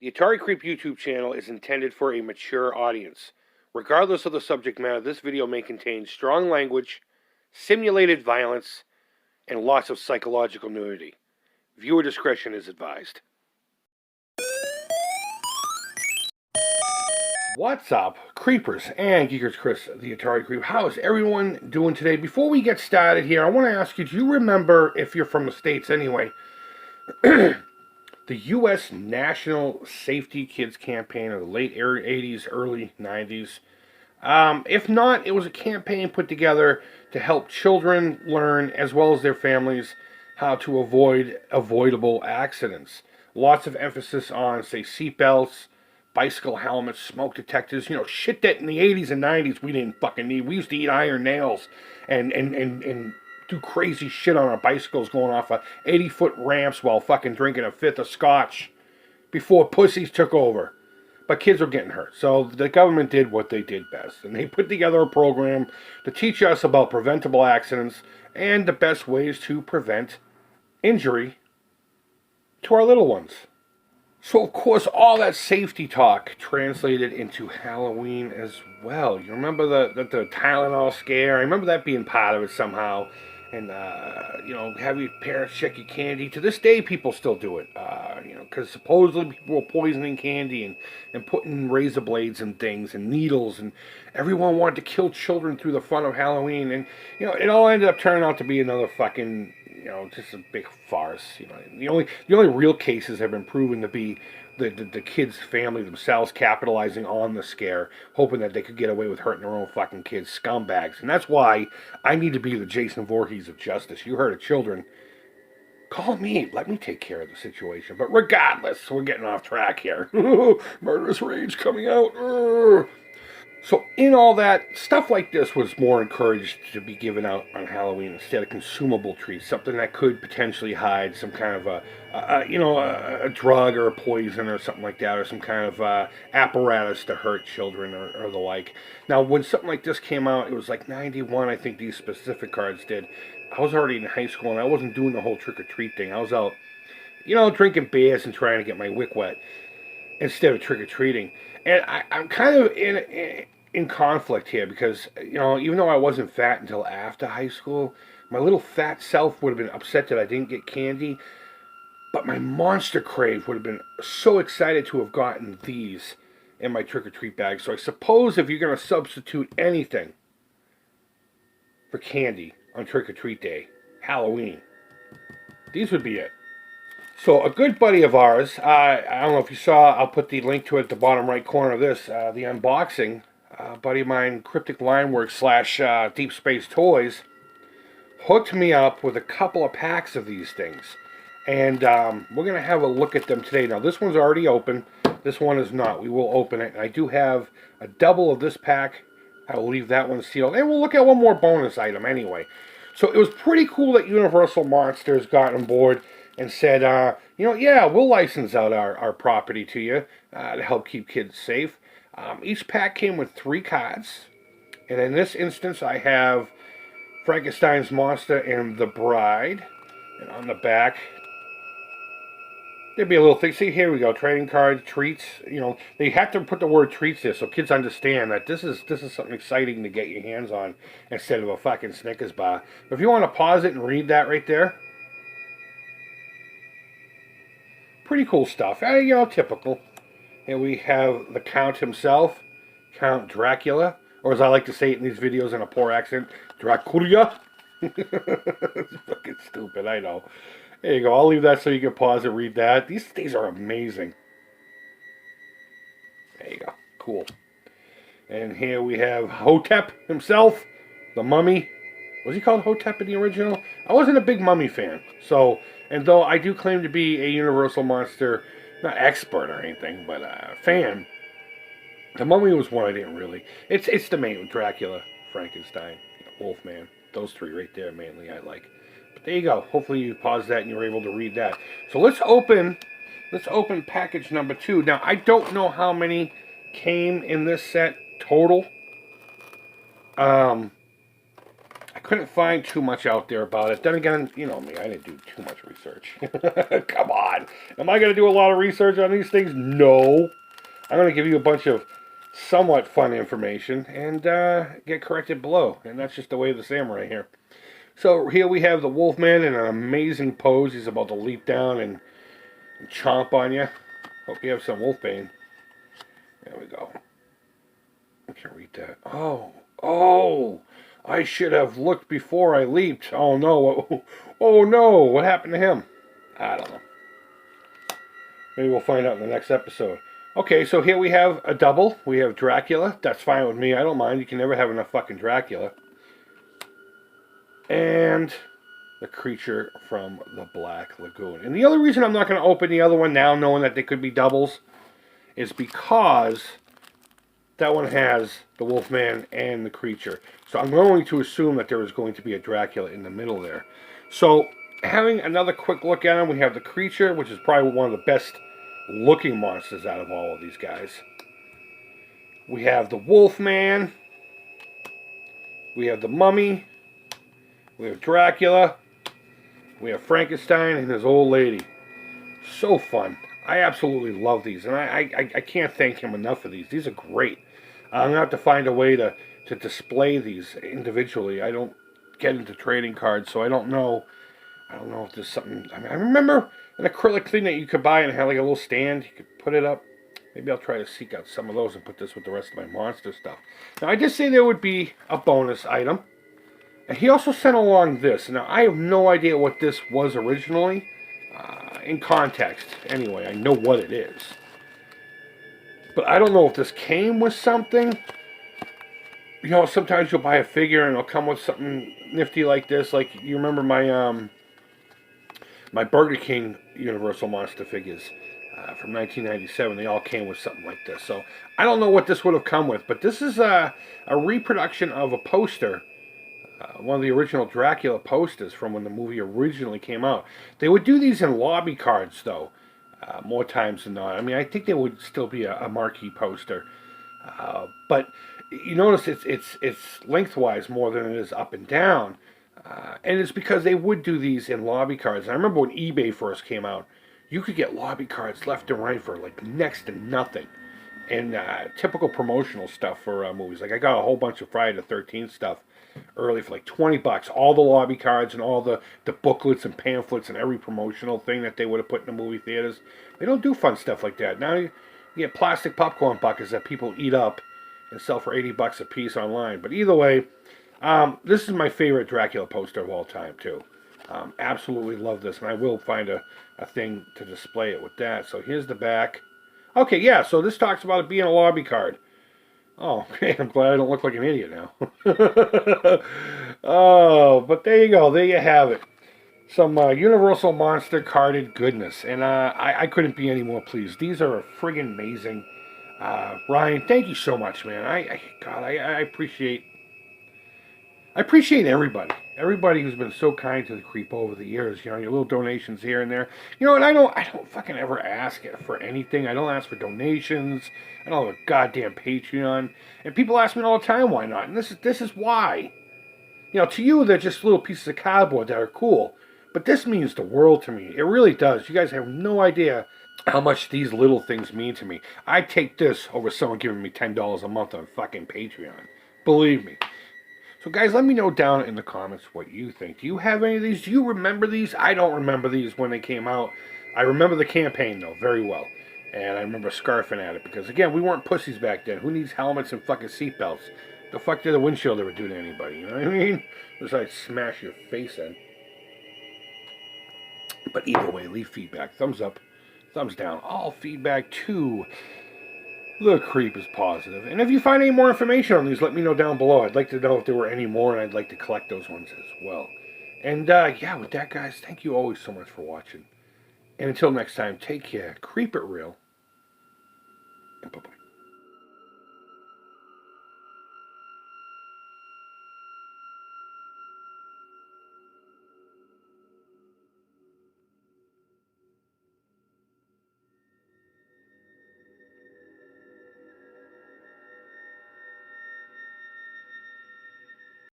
The Atari Creep YouTube channel is intended for a mature audience. Regardless of the subject matter, this video may contain strong language, simulated violence, and lots of psychological nudity. Viewer discretion is advised. What's up, Creepers and Geekers? Chris, the Atari Creep. How is everyone doing today? Before we get started here, I want to ask you, do you remember, if you're from the States anyway, the U.S. National Safety Kids campaign of the late 80s, early 90s? If not, it was a campaign put together to help children learn, as well as their families, how to avoid avoidable accidents. Lots of emphasis on, say, seatbelts, bicycle helmets, smoke detectors, shit that in the 80s and 90s we didn't fucking need. We used to eat iron nails and do crazy shit on our bicycles going off of 80-foot ramps while fucking drinking a fifth of scotch before pussies took over. But kids were getting hurt. So the government did what they did best. And they put together a program to teach us about preventable accidents and the best ways to prevent injury to our little ones. So, of course, all that safety talk translated into Halloween as well. You remember the Tylenol scare? I remember that being part of it somehow. And, have your parents check your candy. To this day, people still do it. Because supposedly people were poisoning candy and putting razor blades and things and needles. And everyone wanted to kill children through the fun of Halloween. And, it all ended up turning out to be another fucking, just a big farce. The only real cases have been proven to be the kids' family themselves capitalizing on the scare, hoping that they could get away with hurting their own fucking kids, scumbags. And that's why I need to be the Jason Voorhees of justice. You heard of children. Call me. Let me take care of the situation. But regardless, we're getting off track here. Murderous rage coming out. So in all that, stuff like this was more encouraged to be given out on Halloween instead of consumable treats, something that could potentially hide some kind of a drug or a poison or something like that, or some kind of apparatus to hurt children or the like. Now, when something like this came out, it was like 91, I think these specific cards did. I was already in high school, and I wasn't doing the whole trick-or-treat thing. I was out, drinking beers and trying to get my wick wet instead of trick-or-treating. And I'm kind of in conflict here because, even though I wasn't fat until after high school, my little fat self would have been upset that I didn't get candy, but my monster crave would have been so excited to have gotten these in my trick-or-treat bag. So I suppose if you're going to substitute anything for candy on trick-or-treat day, Halloween, these would be it. So a good buddy of ours, I don't know if you saw, I'll put the link to it at the bottom right corner of this, the unboxing. Buddy of mine, Cryptic Line Works / Deep Space Toys, hooked me up with a couple of packs of these things. And we're going to have a look at them today. Now, this one's already open. This one is not. We will open it. And I do have a double of this pack. I will leave that one sealed. And we'll look at one more bonus item anyway. So it was pretty cool that Universal Monsters got on board and said, yeah, we'll license out our property to you to help keep kids safe. Each pack came with 3 cards. And in this instance, I have Frankenstein's Monster and the Bride. And on the back, there'd be a little thing. See, here we go. Trading cards, treats. They have to put the word treats there so kids understand that this is something exciting to get your hands on instead of a fucking Snickers bar. If you want to pause it and read that right there. Pretty cool stuff. Typical. And we have the Count himself, Count Dracula, or as I like to say it in these videos in a poor accent, Dracula. It's fucking stupid, I know. There you go. I'll leave that so you can pause and read that. These are amazing. There you go. Cool. And here we have Hotep himself, the mummy. Was he called Hotep in the original? I wasn't a big Mummy fan. So, and though I do claim to be a Universal Monster, not expert or anything, but a fan, the Mummy was one I didn't really. It's the main Dracula, Frankenstein, Wolfman. Those 3 right there, mainly, I like. But there you go. Hopefully you paused that and you were able to read that. So let's open package number 2. Now, I don't know how many came in this set total. I couldn't find too much out there about it. Then again, you know me, I didn't do too much research. Come on. Am I going to do a lot of research on these things? No. I'm going to give you a bunch of somewhat fun information and get corrected below. And that's just the way of the samurai here. So here we have the Wolfman in an amazing pose. He's about to leap down and chomp on you. Hope you have some wolfbane. There we go. I can read that. Oh, I should have looked before I leaped. Oh no, oh no, what happened to him? I don't know. Maybe we'll find out in the next episode. Okay, so here we have a double. We have Dracula. That's fine with me. I don't mind. You can never have enough fucking Dracula. And the creature from the Black Lagoon. And the other reason I'm not going to open the other one now, knowing that they could be doubles, is because that one has the Wolfman and the creature. So I'm going to assume that there is going to be a Dracula in the middle there. So having another quick look at him, we have the creature, which is probably one of the best looking monsters out of all of these guys. We have the Wolfman. We have the Mummy. We have Dracula. We have Frankenstein and his old lady. So fun. I absolutely love these, and I can't thank him enough for these. These are great. I'm going to have to find a way to display these individually. I don't get into trading cards, so I don't know if there's something. I mean, I remember an acrylic thing that you could buy and it had like a little stand. You could put it up. Maybe I'll try to seek out some of those and put this with the rest of my monster stuff. Now, I did say there would be a bonus item. And he also sent along this. Now, I have no idea what this was originally. In context, anyway, I know what it is. But I don't know if this came with something. You know, sometimes you'll buy a figure and it'll come with something nifty like this. Like, you remember my my Burger King Universal Monster figures from 1997. They all came with something like this. So, I don't know what this would have come with. But this is a reproduction of a poster. One of the original Dracula posters from when the movie originally came out. They would do these in lobby cards, though, more times than not. I mean, I think there would still be a marquee poster. But you notice it's lengthwise more than it is up and down. And it's because they would do these in lobby cards. I remember when eBay first came out, you could get lobby cards left and right for like next to nothing. And typical promotional stuff for movies. Like I got a whole bunch of Friday the 13th stuff early for like $20. All the lobby cards and all the booklets and pamphlets and every promotional thing that they would have put in the movie theaters. They don't do fun stuff like that. Now you get plastic popcorn buckets that people eat up and sell for $80 a piece online. But either way, this is my favorite Dracula poster of all time too. Absolutely love this, and I will find a thing to display it with that. So here's the back. Okay, yeah, so this talks about it being a lobby card. Oh, okay, I'm glad I don't look like an idiot now. Oh, but there you go. There you have it. Some Universal Monster carded goodness. And I couldn't be any more pleased. These are friggin' amazing. Ryan, thank you so much, man. I appreciate everybody. Everybody who's been so kind to the Creep over the years, you know, your little donations here and there. You know, and I don't fucking ever ask for anything. I don't ask for donations. I don't have a goddamn Patreon. And people ask me all the time why not. And this is why. You know, to you, they're just little pieces of cardboard that are cool. But this means the world to me. It really does. You guys have no idea how much these little things mean to me. I'd take this over someone giving me $10 a month on fucking Patreon. Believe me. So guys, let me know down in the comments what you think. Do you have any of these? Do you remember these? I don't remember these when they came out. I remember the campaign, though, very well. And I remember scarfing at it. Because, again, we weren't pussies back then. Who needs helmets and fucking seatbelts? The fuck did a windshield ever do to anybody? You know what I mean? Besides smash your face in. But either way, leave feedback. Thumbs up, thumbs down. All feedback to the Creep is positive. And if you find any more information on these, let me know down below. I'd like to know if there were any more, and I'd like to collect those ones as well. And, yeah, with that, guys, thank you always so much for watching. And until next time, take care, creep it real, and bye-bye.